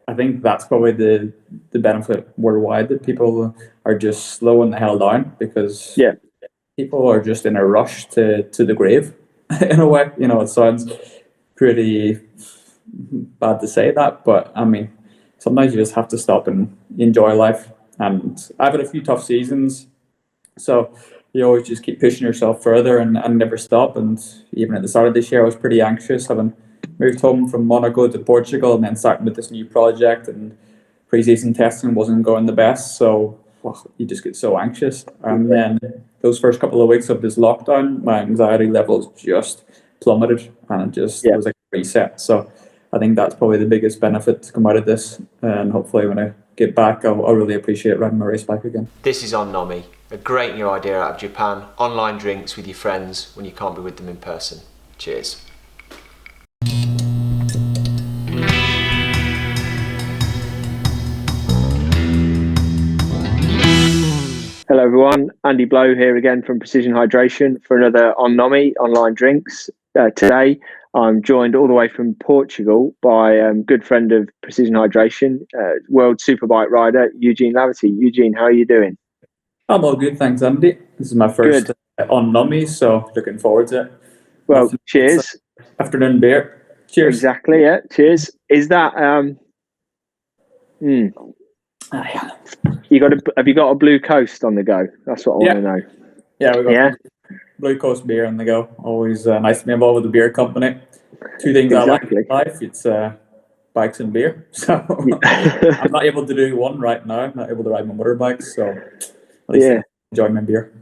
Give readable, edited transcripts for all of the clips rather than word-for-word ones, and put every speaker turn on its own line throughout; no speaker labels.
I think that's probably the benefit worldwide, that people are just slowing the hell down, because
Yeah.
people are just in a rush to the grave in a way. You know, it sounds pretty bad to say that, but I mean, sometimes you just have to stop and enjoy life. And I've had a few tough seasons, so you always just keep pushing yourself further and never stop. And even at the start of this year, I was pretty anxious, having moved home from Monaco to Portugal and then starting with this new project, and pre-season testing wasn't going the best. So well, you just get so anxious. And then those first couple of weeks of this lockdown, my anxiety levels just plummeted, and it just was like a reset. So I think that's probably the biggest benefit to come out of this. And hopefully when I get back, I'll really appreciate riding my race bike again.
This is on-nomi, a great new idea out of Japan. Online drinks with your friends when you can't be with them in person. Cheers.
Hello everyone, Andy Blow here again from Precision Hydration for another on-nomi, online drinks. Today I'm joined all the way from Portugal by a good friend of Precision Hydration, World Superbike rider Eugene Laverty. Eugene, how are you doing?
I'm all good, thanks Andy. This is my first on-nomi, so looking forward to it.
Well, cheers.
Afternoon beer. Cheers.
Exactly, yeah, cheers. Is that... have you got a Blue Coast on the go? That's what I want to know.
Yeah, we got Blue Coast beer on the go. Always nice to be involved with the beer company. Two things I like in life, it's bikes and beer. So I'm not able to do one right now. I'm not able to ride my motorbike, so at least I enjoy my beer.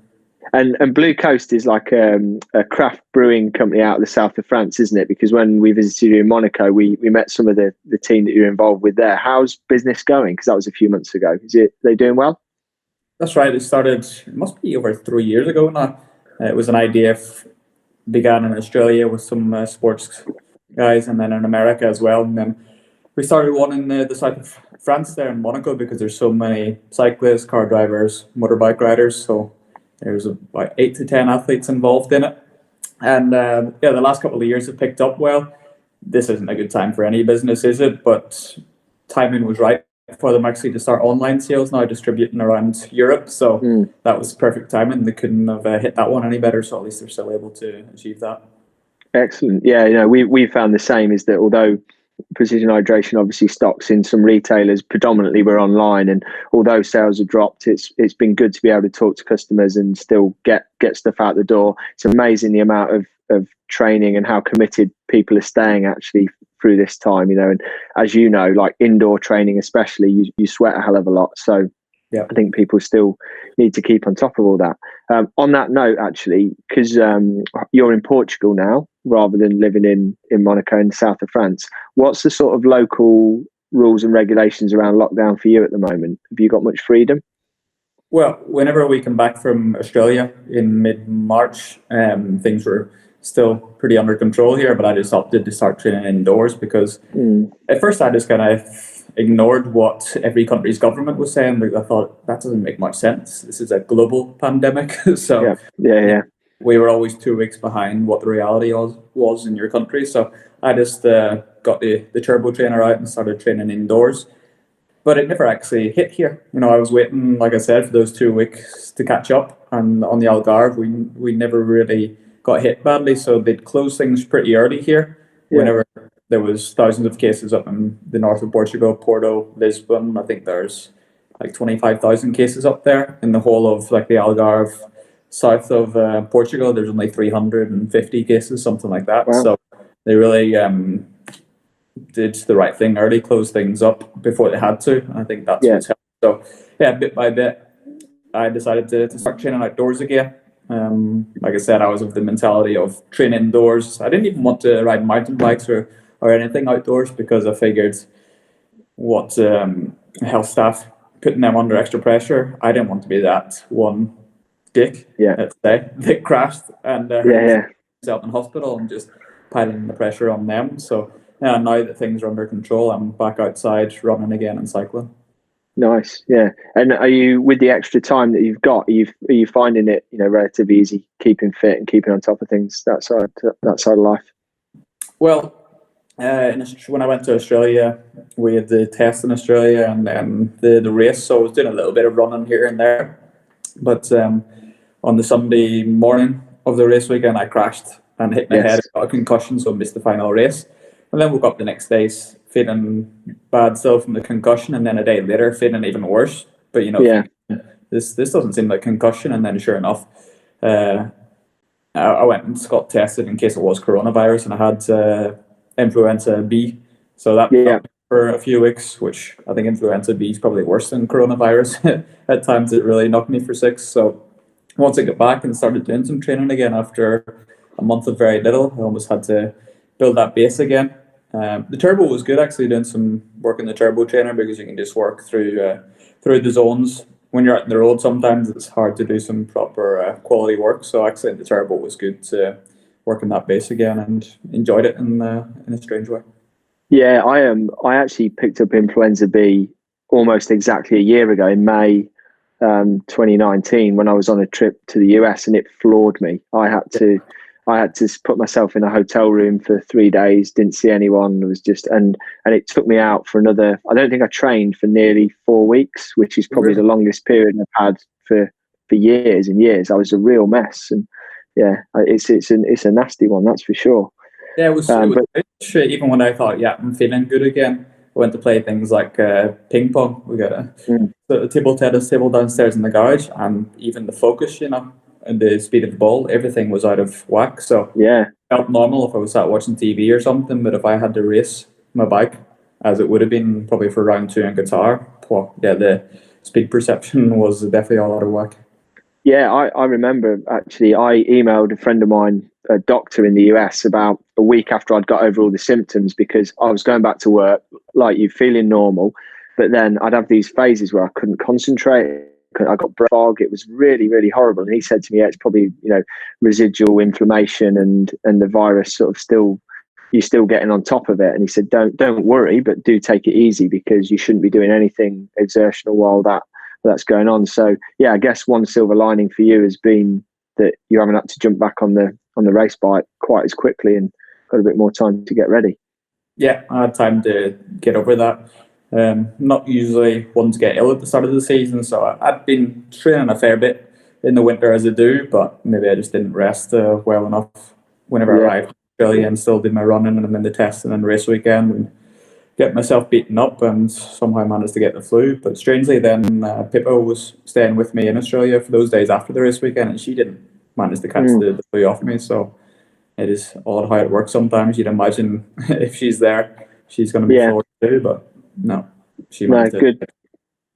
And Blue Coast is like a craft brewing company out of the south of France, isn't it? Because when we visited you in Monaco, we met some of the team that you're involved with there. How's business going? Because that was a few months ago. They doing well?
That's right. It started, it must be over 3 years ago now. It was an idea began in Australia with some sports guys, and then in America as well. And then we started one in the south of France there in Monaco, because there's so many cyclists, car drivers, motorbike riders. So there's about 8 to 10 athletes involved in it. And the last couple of years have picked up well. This isn't a good time for any business, is it? But timing was right for them actually to start online sales now, distributing around Europe. So that was perfect timing. They couldn't have hit that one any better. So at least they're still able to achieve that.
Excellent. Yeah, we found the same, is that although Precision Hydration obviously stocks in some retailers, predominantly we're online, and although sales have dropped, it's been good to be able to talk to customers and still get stuff out the door. It's amazing the amount of training and how committed people are staying actually through this time, and as you know, like indoor training especially, you sweat a hell of a lot. So I think people still need to keep on top of all that. On that note, actually, because you're in Portugal now rather than living in Monaco in the south of France, what's the sort of local rules and regulations around lockdown for you at the moment? Have you got much freedom?
Well, whenever we come back from Australia in mid-March, things were still pretty under control here, but I just opted to start training indoors because at first I just kind of ignored what every country's government was saying. Because I thought that doesn't make much sense. This is a global pandemic. So we were always 2 weeks behind what the reality was in your country. So I just got the turbo trainer out and started training indoors. But it never actually hit here. I was waiting, like I said, for those 2 weeks to catch up. And on the Algarve, we never really got hit badly. So they'd close things pretty early here. Whenever there was thousands of cases up in the north of Portugal, Porto, Lisbon. I think there's like 25,000 cases up there. In the whole of like the Algarve, south of Portugal, there's only 350 cases, something like that. Wow. So they really did the right thing early, closed things up before they had to. I think that's what's helped. So bit by bit, I decided to start training outdoors again. Like I said, I was of the mentality of training indoors. I didn't even want to ride mountain bikes or anything outdoors because I figured what health staff putting them under extra pressure. I didn't want to be that one dick, let's say, that crashed and hurt himself in hospital and just piling the pressure on them. So now that things are under control, I'm back outside running again and cycling.
Nice, yeah. And are you, with the extra time that you've got, are you finding it, relatively easy keeping fit and keeping on top of things that side of life?
Well, When I went to Australia, we had the test in Australia and then the race. So I was doing a little bit of running here and there. But on the Sunday morning of the race weekend, I crashed and hit my head. I got a concussion, so I missed the final race. And then woke up the next day feeling bad still from the concussion, and then a day later feeling even worse. But this doesn't seem like concussion. And then sure enough, I went and got tested in case it was coronavirus, and I had Influenza B. So that for a few weeks, which I think Influenza B is probably worse than coronavirus. At times it really knocked me for six. So once I got back and started doing some training again after a month of very little, I almost had to build that base again. The turbo was good, actually, doing some work in the turbo trainer, because you can just work through the zones. When you're out on the road, sometimes it's hard to do some proper quality work. So actually the turbo was good to work in that base again, and enjoyed it in a strange way.
Yeah, I actually picked up Influenza B almost exactly a year ago in May 2019, when I was on a trip to the US, and it floored me. I had to put myself in a hotel room for 3 days, didn't see anyone. It was just, and it took me out for another, I don't think I trained for nearly 4 weeks, which is probably the longest period I've had for years and years. I was a real mess. And yeah, it's a nasty one, that's for sure.
Yeah, it was good. Even when I thought, I'm feeling good again, I went to play things like ping pong. We got a table tennis table downstairs in the garage, and even the focus, and the speed of the ball, everything was out of whack. So it felt normal if I was sat watching TV or something, but if I had to race my bike, as it would have been probably for round 2 in Qatar, the speed perception was definitely all out of whack.
Yeah, I remember, actually, I emailed a friend of mine, a doctor in the US, about a week after I'd got over all the symptoms, because I was going back to work, like you, feeling normal, but then I'd have these phases where I couldn't concentrate. I got brain fog. It was really, really horrible. And he said to me, it's probably, residual inflammation and the virus sort of you're still getting on top of it. And he said, don't worry, but do take it easy, because you shouldn't be doing anything exertional while that's going on. So yeah, I guess one silver lining for you has been that you haven't had to jump back on the race bike quite as quickly, and got a bit more time to get ready.
Yeah, I had time to get over that. Not usually one to get ill at the start of the season, so I'd been training a fair bit in the winter as I do, but maybe I just didn't rest well enough whenever I arrived in Australia, and still did my running and then the testing and race weekend, and get myself beaten up, and somehow managed to get the flu. But strangely then Pippa was staying with me in Australia for those days after the race weekend, and she didn't manage to catch the flu off me. So it is odd how it works sometimes. You'd imagine if she's there, she's going to be floored too, but no, she managed
good.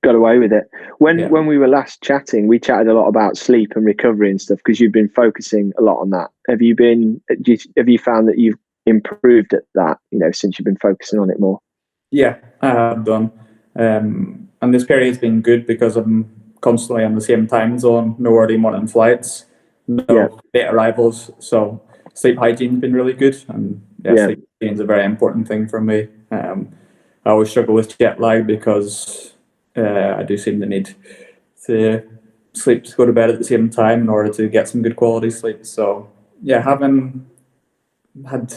Got away with it. When we were last chatting, we chatted a lot about sleep and recovery and stuff, because you've been focusing a lot on that. Have you found that you've improved at that, since you've been focusing on it more? Yeah,
I have done. And this period has been good because I'm constantly on the same time zone, no early morning flights, no late arrivals. So sleep hygiene's been really good, and sleep hygiene is a very important thing for me. I always struggle with jet lag, because I do seem to need to sleep to go to bed at the same time in order to get some good quality sleep. So having had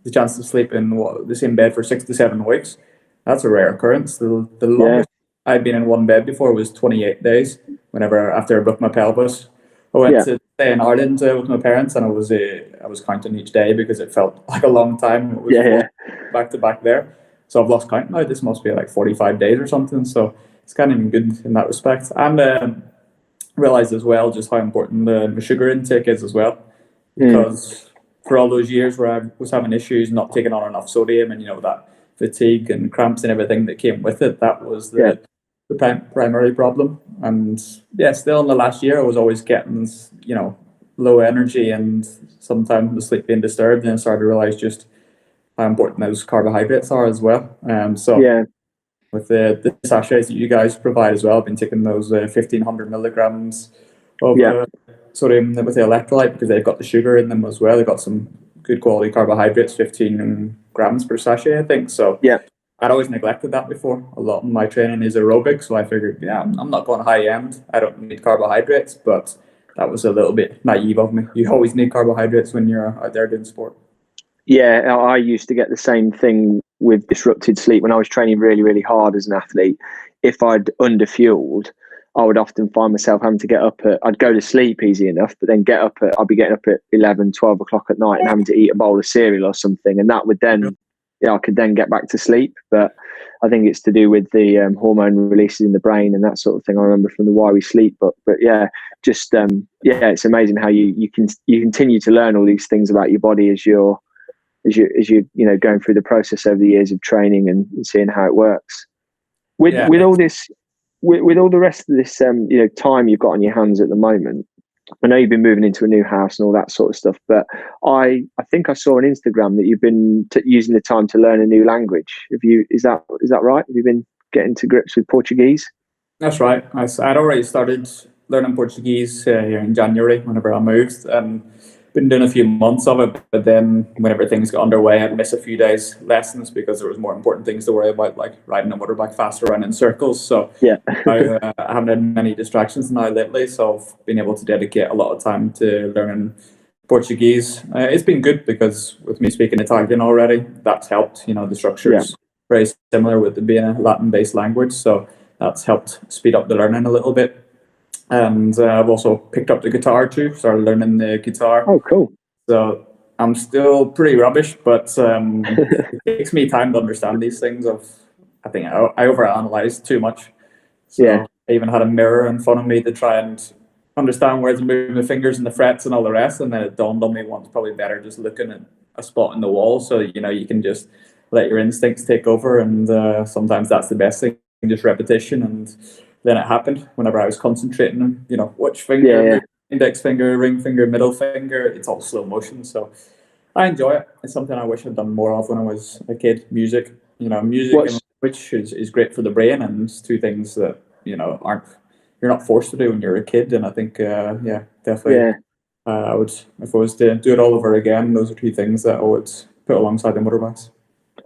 the chance to sleep in the same bed for 6 to 7 weeks, that's a rare occurrence. The longest I'd been in one bed before was 28 days. After I broke my pelvis, I went to stay in Ireland with my parents, and I was counting each day, because it felt like a long time. It was back to back there. So I've lost count now. This must be like 45 days or something. So it's kind of been good in that respect. And realised as well just how important the sugar intake is as well. Because for all those years where I was having issues not taking on enough sodium, and that fatigue and cramps and everything that came with it, that was the primary problem. And still in the last year, I was always getting low energy, and sometimes the sleep being disturbed, and I started to realise just how important those carbohydrates are as well. With the sachets that you guys provide as well, I've been taking those 1,500 milligrams of sodium with the electrolyte, because they've got the sugar in them as well. They've got some good quality carbohydrates, 15 grams per sachet, I think. So I'd always neglected that before. A lot of my training is aerobic, so I figured, I'm not going high end. I don't need carbohydrates, but that was a little bit naive of me. You always need carbohydrates when you're out there doing sport.
Yeah, I used to get the same thing with disrupted sleep when I was training really, really hard as an athlete. If I'd underfueled, I would often find myself having to get up I'd go to sleep easy enough, but then I'd be getting up at 11, 12 o'clock at night and having to eat a bowl of cereal or something. And that would then, I could then get back to sleep. But I think it's to do with the hormone releases in the brain and that sort of thing. I remember from the Why We Sleep book. But yeah, just, it's amazing how you continue to learn all these things about your body as you going through the process over the years of training and seeing how it works. With all this, with all the rest of this, time you've got on your hands at the moment. I know you've been moving into a new house and all that sort of stuff, but I think I saw on Instagram that you've been using the time to learn a new language. Is that right? Have you been getting to grips with Portuguese?
That's right. I'd already started learning Portuguese here in January whenever I moved. Been doing a few months of it, but then whenever things got underway, I'd miss a few days lessons because there was more important things to worry about, like riding a motorbike fast around in circles. So
yeah,
I haven't had many distractions now lately, so I've been able to dedicate a lot of time to learning Portuguese. It's been good because with me speaking Italian already, that's helped. The structure is very similar with it being a Latin-based language, so that's helped speed up the learning a little bit. And I've also picked up the guitar too, started learning the guitar.
Oh, cool.
So I'm still pretty rubbish, but it takes me time to understand these things. I think I overanalyze too much. So I even had a mirror in front of me to try and understand where to move my fingers and the frets and all the rest. And then it dawned on me once, probably better just looking at a spot in the wall. So, you can just let your instincts take over. And sometimes that's the best thing, just repetition. And then it happened whenever I was concentrating on, which finger, index finger, ring finger, middle finger. It's all slow motion. So I enjoy it. It's something I wish I'd done more of when I was a kid. Music, music and language is great for the brain, and it's two things that, you're not forced to do when you're a kid. And I think, definitely. Yeah. I would, if I was to do it all over again, those are two things that I would put alongside the motorbikes.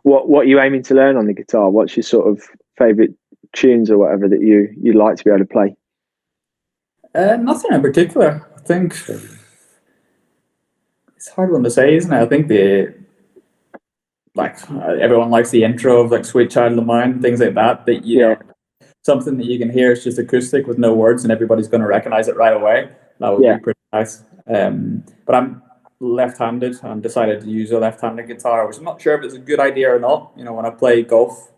What are you aiming to learn on the guitar? What's your sort of favourite tunes or whatever that you'd like to be able to play?
Nothing in particular. I think it's a hard one to say, isn't it? I think everyone likes the intro of Sweet Child of Mine, things like that. That something that you can hear is just acoustic with no words, and everybody's going to recognize it right away. That would be pretty nice. But I'm left-handed and decided to use a left-handed guitar, which I'm not sure if it's a good idea or not. When I play golf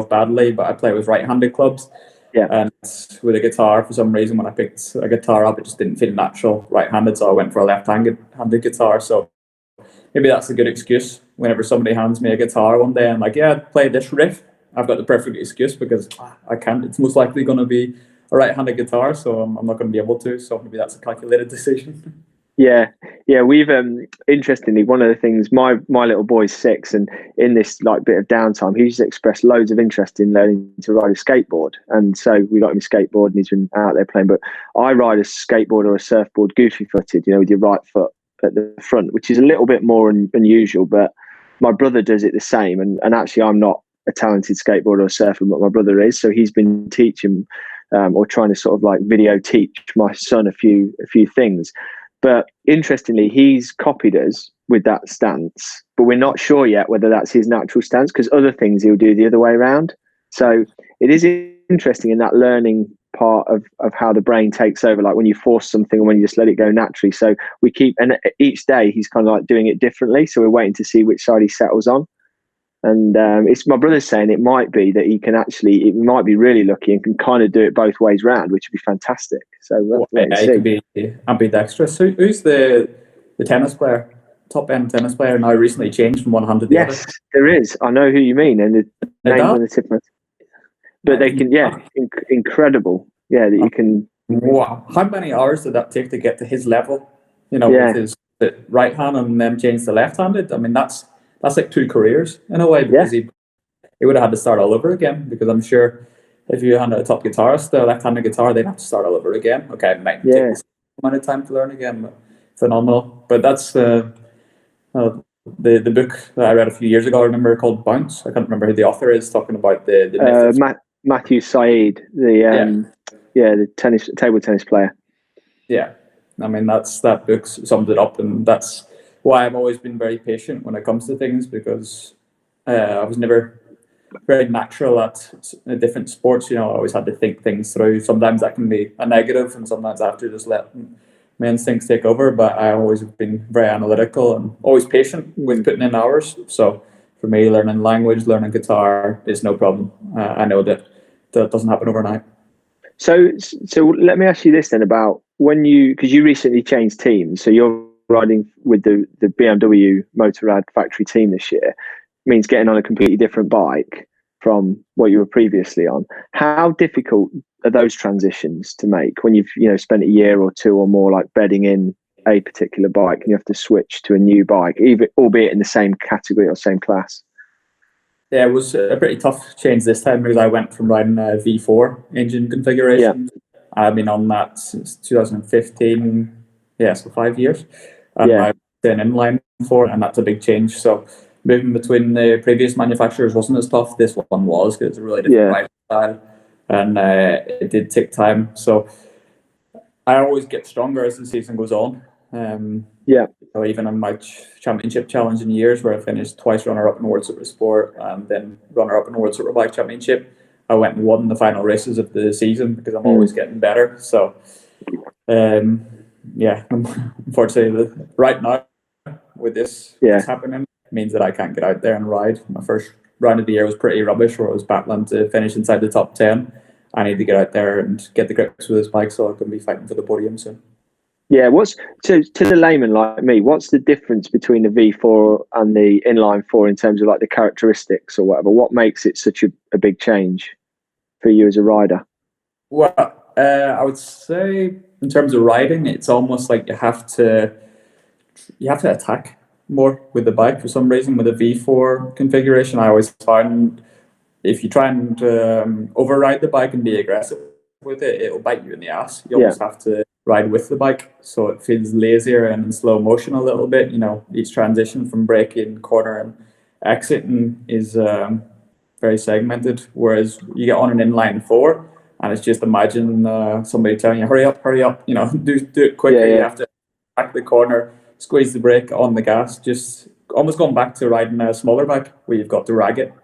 badly, but I play with right-handed clubs. Yeah. And with a guitar, for some reason, when I picked a guitar up, it just didn't feel natural right-handed, so I went for a left-handed guitar. So maybe that's a good excuse. Whenever somebody hands me a guitar one day, I'm like, play this riff. I've got the perfect excuse because I can't. It's most likely going to be a right-handed guitar, so I'm not going to be able to. So maybe that's a calculated decision.
Yeah. We've interestingly, one of the things, my little boy's 6, and in this bit of downtime, he's expressed loads of interest in learning to ride a skateboard, and so we got him a skateboard, and he's been out there playing. But I ride a skateboard or a surfboard goofy-footed, with your right foot at the front, which is a little bit more unusual. But my brother does it the same, and actually, I'm not a talented skateboarder or surfer, but my brother is, so he's been teaching or trying to sort of video teach my son a few things. But interestingly, he's copied us with that stance, but we're not sure yet whether that's his natural stance, because other things he'll do the other way around. So it is interesting in that learning part of how the brain takes over, like when you force something and when you just let it go naturally. So we keep, and each day he's kind of doing it differently. So we're waiting to see which side he settles on. And it's my brother's saying it might be that he can it might be really lucky and can kind of do it both ways round, which would be fantastic. So
it could be ambidextrous. Who's the tennis player, top end tennis player now recently changed from one hand to the other?
Yes, there is. I know who you mean, and the name's on the tip of it. But they can, incredible. Yeah, that you can.
Wow, how many hours did that take to get to his level? With his right hand and then change to left-handed. I mean, that's like 2 careers in a way, because he would have had to start all over again, because I'm sure if you hand a top guitarist a left-handed guitar, they'd have to start all over again. Okay, it might take a amount of time to learn again, but phenomenal. But that's the book that I read a few years ago, I remember, called Bounce. I can't remember who the author is, talking about the
Matthew Said, the table tennis player.
Yeah, I mean that book summed it up, and that's why I've always been very patient when it comes to things, because I was never very natural at different sports. I always had to think things through. Sometimes that can be a negative, and sometimes I have to just let my instincts take over. But I always have been very analytical and always patient with putting in hours. So for me, learning language, learning guitar is no problem. I know that doesn't happen overnight.
So let me ask you this then about because you recently changed teams, so you're riding with the BMW Motorrad factory team this year, means getting on a completely different bike from what you were previously on. How difficult are those transitions to make when you've spent a year or two or more like bedding in a particular bike and you have to switch to a new bike, even albeit in the same category or same class?
Yeah, it was a pretty tough change this time, because I went from riding a V4 engine configuration. Yeah. I've been on that since 2015. Yeah, so 5 years. And I went an inline 4, and that's a big change. So moving between the previous manufacturers wasn't as tough. This one was, because it's a really different riding style, and it did take time. So I always get stronger as the season goes on. So even on my championship challenge in years, where I finished twice runner-up in World Supersport and then runner-up in World Superbike Championship, I went and won the final races of the season, because I'm always getting better. So unfortunately, right now with this happening, means that I can't get out there and ride. My first round of the year was pretty rubbish, where I was battling to finish inside the top 10. I need to get out there and get the grips with this bike, so I can be fighting for the podium soon.
Yeah, to the layman like me, what's the difference between the V4 and the inline 4 in terms of like the characteristics or whatever? What makes it such a big change for you as a rider?
Well, I would say in terms of riding, it's almost like you have to attack more with the bike for some reason. With a V4 configuration, I always find if you try and override the bike and be aggressive with it, it'll bite you in the ass. You almost have to ride with the bike, so it feels lazier and in slow motion a little bit. Each transition from braking, corner, and exiting is very segmented, whereas you get on an inline 4 and it's just imagine somebody telling you hurry up, do it quickly. You have to back the corner, squeeze the brake, on the gas, just almost going back to riding a smaller bike where you've got to rag it.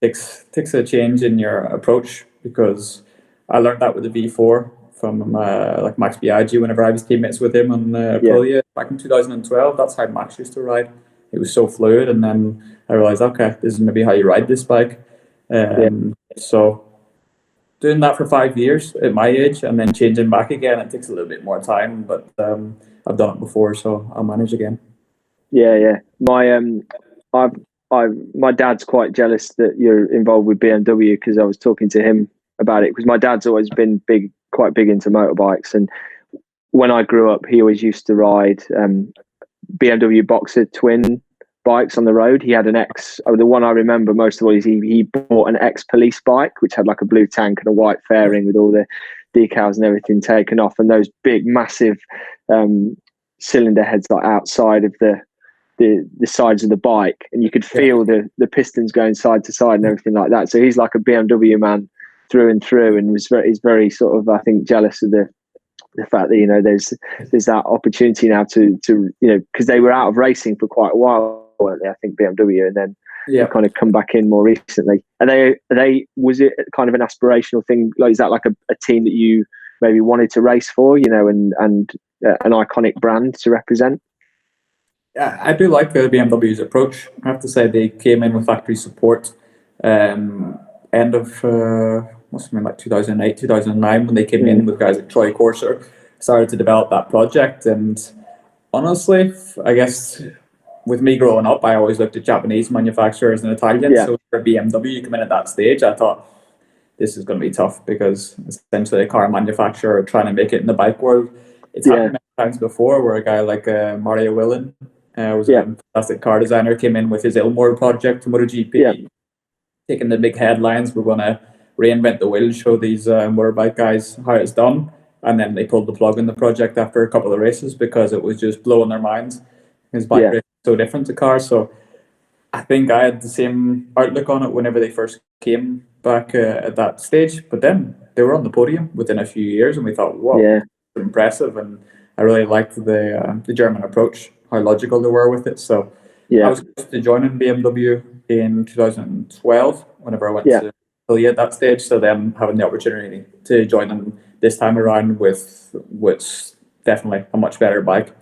Takes a change in your approach, because I learned that with the V4 from like Max Biaggi whenever I was teammates with him on Aprilia back in 2012. That's how Max used to ride. It was so fluid, and then I realized, okay, this is maybe how you ride this bike. So doing that for 5 years at my age and then changing back again, it takes a little bit more time, but I've done it before, so I'll manage again.
My dad's quite jealous that you're involved with BMW, because I was talking to him about it, because my dad's always been quite big into motorbikes, and when I grew up, he always used to ride BMW Boxer twin bikes on the road. He had an the one I remember most of all is he bought an ex-police bike, which had like a blue tank and a white fairing with all the decals and everything taken off, and those big massive cylinder heads like outside of the sides of the bike, and you could feel the pistons going side to side and everything like that. So he's like a BMW man through and through, and he's very sort of, I think, jealous of the fact that there's that opportunity now to because they were out of racing for quite a while, weren't they? I think BMW, and then kind of come back in more recently. And they was it kind of an aspirational thing? Like, is that like a team that you maybe wanted to race for, and an iconic brand to represent?
Yeah, I do like the BMW's approach. I have to say they came in with factory support end of must have been like 2008, 2009 when they came in with guys like Troy Corser, started to develop that project. And honestly, I guess with me growing up, I always looked at Japanese manufacturers and Italian. So for BMW come in at that stage, I thought this is going to be tough, because essentially a car manufacturer trying to make it in the bike world. It's happened many times before, where a guy like Mario Willen was a fantastic car designer, came in with his Ilmore project to MotoGP, taking the big headlines, we're going to reinvent the wheel, show these motorbike guys how it's done. And then they pulled the plug on the project after a couple of races, because it was just blowing their minds. His bike race is so different to cars. So I think I had the same outlook on it whenever they first came back at that stage. But then they were on the podium within a few years, and we thought, wow, impressive. And I really liked the German approach, how logical they were with it. So I was supposed to join in BMW in 2012 whenever I went to Italy at that stage. So then having the opportunity to join them this time around with what's definitely a much better bike.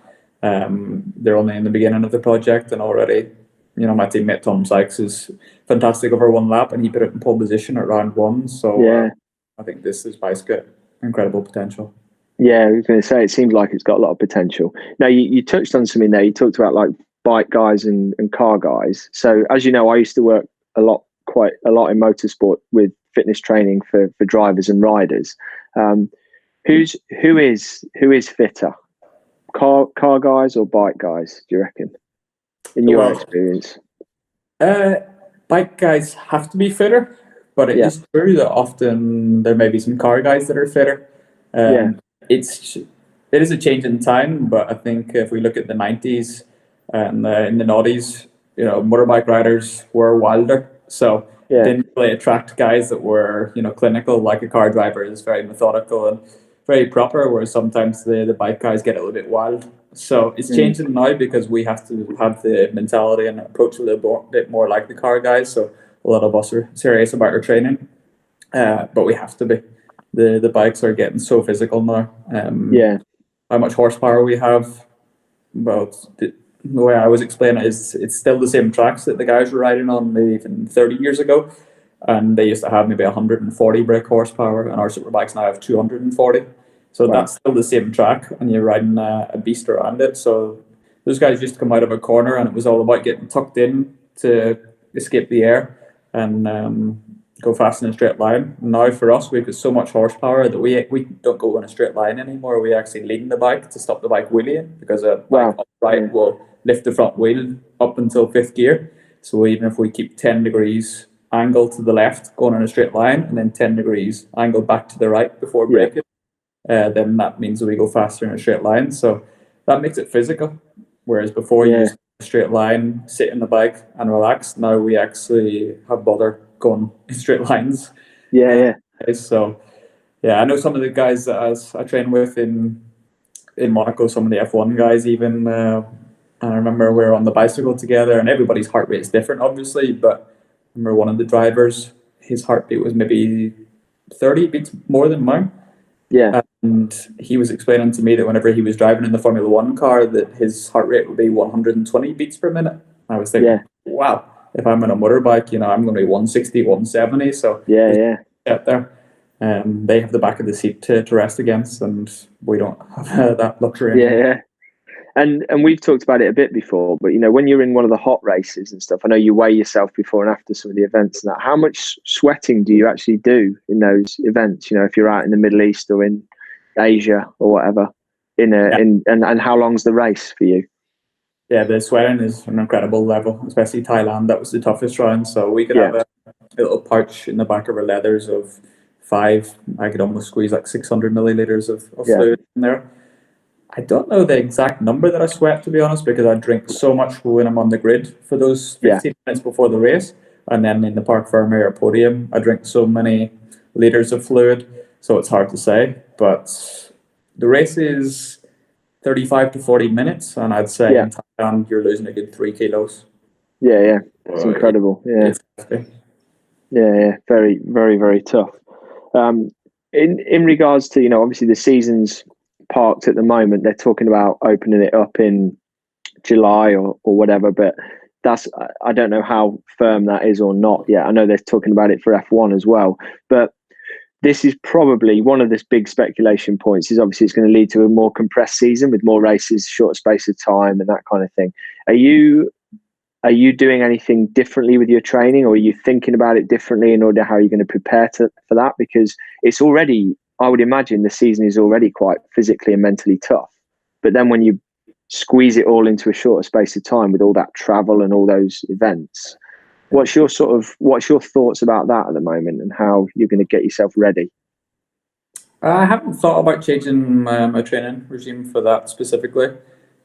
They're only in the beginning of the project, and already, you know, my teammate Tom Sykes is fantastic over one lap, and he put it in pole position at round one. So I think this bike's got incredible potential.
Yeah, I was going to say, it seems like it's got a lot of potential. Now, you touched on something there. You talked about like bike guys and car guys. So as you know, I used to work quite a lot in motorsport with fitness training for drivers and riders. Who is fitter, car guys or bike guys, do you reckon, in your experience?
Bike guys have to be fitter, but it is true that often there may be some car guys that are fitter. It is a change in time, but I think if we look at the 90s and in the noughties, you know, motorbike riders were wilder, so didn't really attract guys that were, you know, clinical. Like a car driver is very methodical and very proper, whereas sometimes the bike guys get a little bit wild. So it's changing now because we have to have the mentality and approach a little bit more like the car guys. So a lot of us are serious about our training, but we have to be. The bikes are getting so physical now. How much horsepower we have, well, the way I was explaining it is it's still the same tracks that the guys were riding on maybe even 30 years ago. And they used to have maybe 140 brake horsepower, and our superbikes now have 240. So that's still the same track, and you're riding a beast around it. So those guys used to come out of a corner, and it was all about getting tucked in to escape the air and go fast in a straight line. Now for us, we've got so much horsepower that we don't go in a straight line anymore. We actually lean the bike to stop the bike wheeling, because a bike upright will lift the front wheel up until fifth gear. So even if we keep 10 degrees angle to the left going in a straight line, and then 10 degrees angle back to the right before braking, then that means that we go faster in a straight line. So that makes it physical. Whereas before you used a straight line, sit in the bike and relax. Now we actually have bother going in straight lines. So I know some of the guys that I train with in Monaco, some of the F1 guys even. I remember we were on the bicycle together, and everybody's heart rate is different, obviously. But I remember one of the drivers, his heartbeat was maybe 30 beats more than mine. And he was explaining to me that whenever he was driving in the Formula One car, that his heart rate would be 120 beats per minute. I was thinking, wow, if I'm on a motorbike, you know, I'm going to be 160, 170. So out there, they have the back of the seat to rest against, and we don't have that luxury.
And we've talked about it a bit before, but you know, when you're in one of the hot races and stuff, I know you weigh yourself before and after some of the events and that. How much sweating do you actually do in those events? You know, if you're out in the Middle East or in Asia or whatever, and how long's the race for you?
Yeah, the sweating is an incredible level, especially Thailand. That was the toughest round. So we could have a little pouch in the back of our leathers of 5. I could almost squeeze like 600 milliliters of fluid in there. I don't know the exact number that I sweat, to be honest, because I drink so much when I'm on the grid for those 15 minutes before the race. And then in the Parc Fermé or podium, I drink so many liters of fluid. So it's hard to say. But the race is 35 to 40 minutes. And I'd say in Thailand, you're losing a good 3 kilos.
It's incredible.
It's hefty.
Very, very, very tough. In regards to, you know, obviously the season's parked at the moment. They're talking about opening it up in July or whatever, but I don't know how firm that is or not yet. I know they're talking about it for F1 as well, but this is probably one of the big speculation points. Is obviously it's going to lead to a more compressed season with more races, short space of time, and that kind of thing. Are you doing anything differently with your training, or are you thinking about it differently in order how you're going to prepare for that? Because it's already, I would imagine the season is already quite physically and mentally tough. But then when you squeeze it all into a shorter space of time with all that travel and all those events, what's your thoughts about that at the moment and how you're going to get yourself ready?
I haven't thought about changing my training regime for that specifically.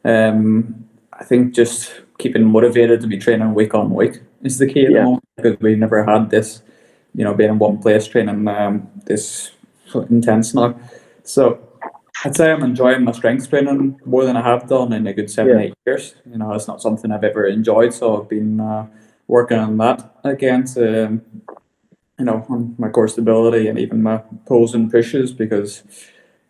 I think just keeping motivated to be training week on week is the key at the moment, because we never had this, you know, being in one place training this intense now. So I'd say I'm enjoying my strength training more than I have done in a good 7-8 years. It's not something I've ever enjoyed, so I've been working on that again to, on my core stability and even my pulls and pushes, because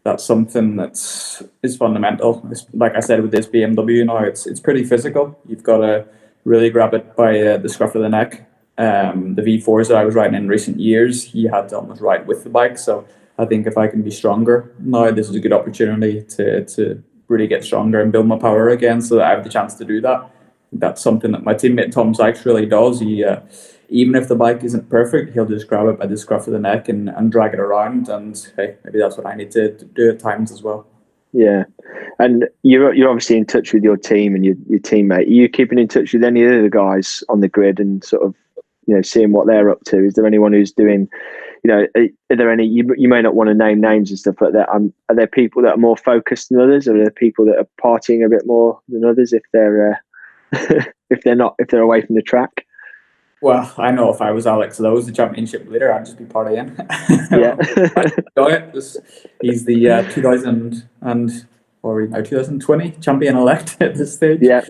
that's something is fundamental. Like I said, with this BMW now, it's pretty physical. You've got to really grab it by the scruff of the neck. The V4s that I was riding in recent years, you had to almost ride with the bike. So I think if I can be stronger now, this is a good opportunity to really get stronger and build my power again, so that I have the chance to do that. That's something that my teammate Tom Sykes really does. He even if the bike isn't perfect, he'll just grab it by the scruff of the neck and drag it around. And hey, maybe that's what I need to do at times as well.
Yeah, and you're obviously in touch with your team and your teammate. Are you keeping in touch with any of the guys on the grid and sort of seeing what they're up to? Is there anyone who's doing, are there any, you may not want to name names and stuff, but are there people that are more focused than others? Or are there people that are partying a bit more than others if they're if they're away from the track?
Well, I know if I was Alex Lowe's, the championship leader, I'd just be partying.
Yeah.
He's the 2020 champion-elect at this stage.
Yeah.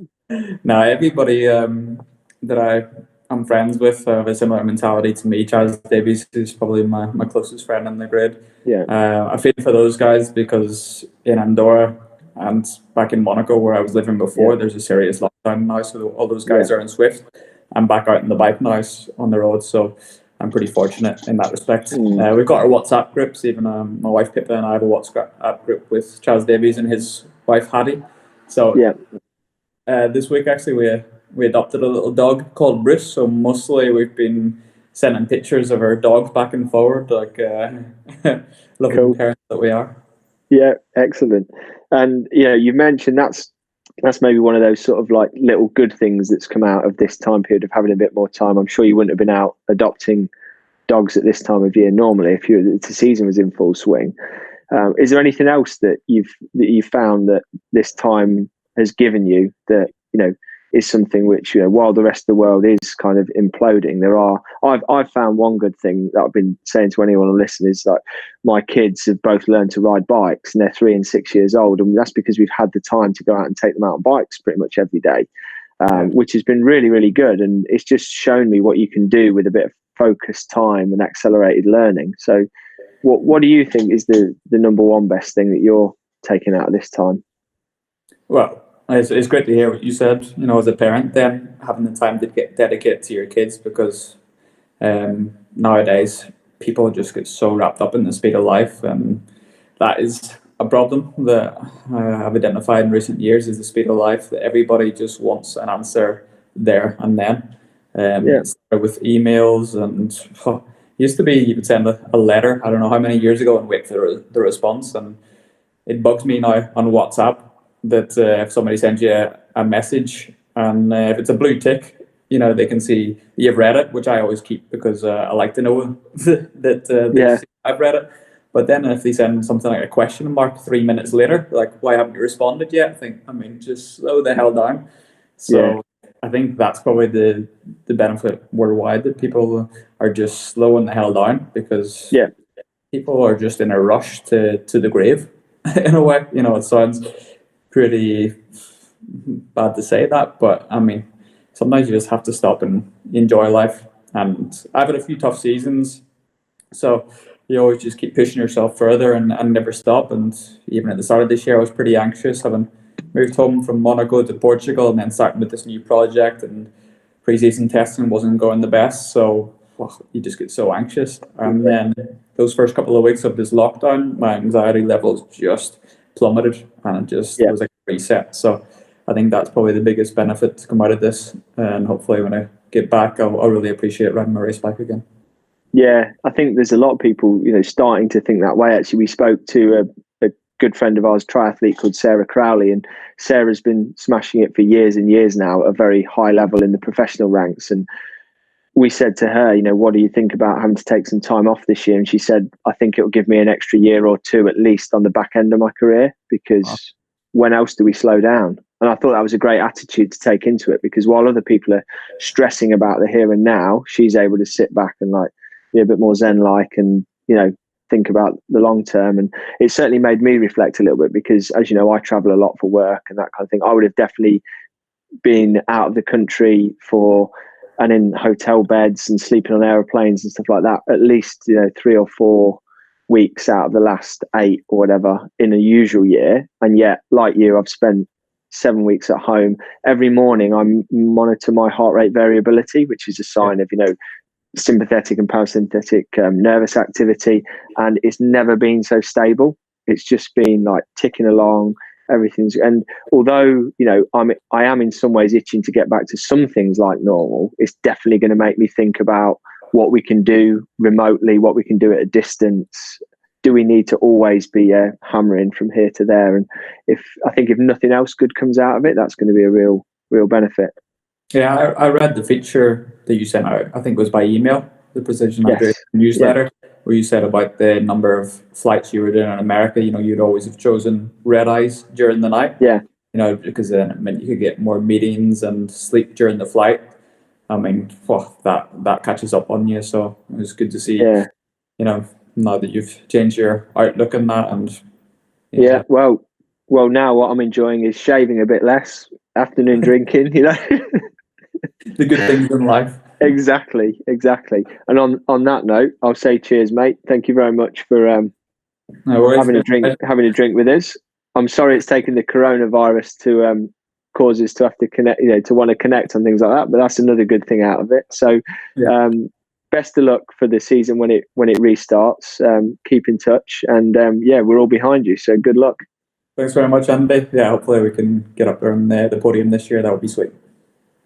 Now, everybody that I'm friends with have a similar mentality to me. Chaz Davies is probably my closest friend in the grid.
Yeah.
I feel for those guys because in Andorra and back in Monaco, where I was living before, there's a serious lockdown now, so all those guys are in Swift. I'm back out on the bike now on the road, so I'm pretty fortunate in that respect. We've got our WhatsApp groups. Even my wife Pippa and I have a WhatsApp group with Chaz Davies and his wife Hattie. So this week actually we adopted a little dog called Bruce. So mostly we've been sending pictures of our dogs back and forward, like loving parents that we are.
Yeah, excellent. And you mentioned that's maybe one of those sort of like little good things that's come out of this time period of having a bit more time. I'm sure you wouldn't have been out adopting dogs at this time of year normally if the season was in full swing. Is there anything else that you've found that this time has given you that is something which while the rest of the world is kind of imploding, I've found one good thing that I've been saying to anyone who listens is like my kids have both learned to ride bikes and they're 3 and 6 years old, and that's because we've had the time to go out and take them out on bikes pretty much every day, which has been really, really good. And it's just shown me what you can do with a bit of focused time and accelerated learning. So what do you think is the number one best thing that you're taking out of this time?
Well, it's great to hear what you said, as a parent, then having the time to get dedicated to your kids, because nowadays people just get so wrapped up in the speed of life, and that is a problem that I've identified in recent years, is the speed of life, that everybody just wants an answer there and then. With emails and used to be you would send a letter, I don't know how many years ago, and wait for the response, and it bugs me now on WhatsApp that if somebody sends you a message and if it's a blue tick, they can see you've read it, which I always keep because I like to know that I've read it. But then if they send something like a question mark 3 minutes later, like, why haven't you responded yet? Just slow the hell down. So I think that's probably the benefit worldwide, that people are just slowing the hell down, because people are just in a rush to the grave in a way. It sounds pretty bad to say that, but sometimes you just have to stop and enjoy life. And I've had a few tough seasons, so you always just keep pushing yourself further and never stop. And even at the start of this year, I was pretty anxious, having moved home from Monaco to Portugal and then starting with this new project, and pre-season testing wasn't going the best, so you just get so anxious. And then those first couple of weeks of this lockdown, my anxiety levels just plummeted, and it was like a reset. So I think that's probably the biggest benefit to come out of this, and hopefully when I get back I'll really appreciate riding my race bike again.
Yeah, I think there's a lot of people starting to think that way. Actually, we spoke to a good friend of ours, triathlete called Sarah Crowley, and Sarah's been smashing it for years and years now at a very high level in the professional ranks. And we said to her, what do you think about having to take some time off this year? And she said, I think it'll give me an extra year or two at least on the back end of my career, because when else do we slow down? And I thought that was a great attitude to take into it, because while other people are stressing about the here and now, she's able to sit back and be a bit more zen-like and, think about the long term. And it certainly made me reflect a little bit, because, as you know, I travel a lot for work and that kind of thing. I would have definitely been out of the country and in hotel beds and sleeping on aeroplanes and stuff like that, at least, 3 or 4 weeks out of the last 8 or whatever in a usual year. And yet, like you, I've spent 7 weeks at home. Every morning I monitor my heart rate variability, which is a sign of, sympathetic and parasympathetic nervous activity. And it's never been so stable. It's just been like ticking along. Everything's, and although, I am in some ways itching to get back to some things like normal, it's definitely going to make me think about what we can do remotely, what we can do at a distance. Do we need to always be hammering from here to there? And I think if nothing else good comes out of it, that's going to be a real benefit.
Yeah, I read the feature that you sent out. I think it was by email, the Precision Hydration newsletter, where you said about the number of flights you were doing in America. You'd always have chosen red eyes during the night.
Yeah.
Because then it meant you could get more meetings and sleep during the flight. I mean, that catches up on you. So it was good to see.
Yeah.
Now that you've changed your outlook on that, and
yeah. Well, now what I'm enjoying is shaving a bit less, afternoon drinking.
The good things in life.
Exactly. And on that note, I'll say cheers, mate. Thank you very much for having a drink with us. I'm sorry it's taken the coronavirus to cause us to have to connect, to want to connect on things like that, but that's another good thing out of it. So best of luck for the season when it restarts. Keep in touch, and we're all behind you, so good luck.
Thanks very much, Andy. Hopefully we can get up there on the podium this year. That would be sweet.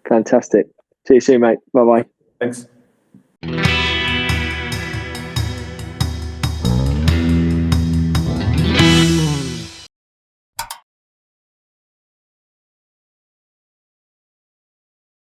Fantastic. See you soon, mate. Bye-bye.
Thanks.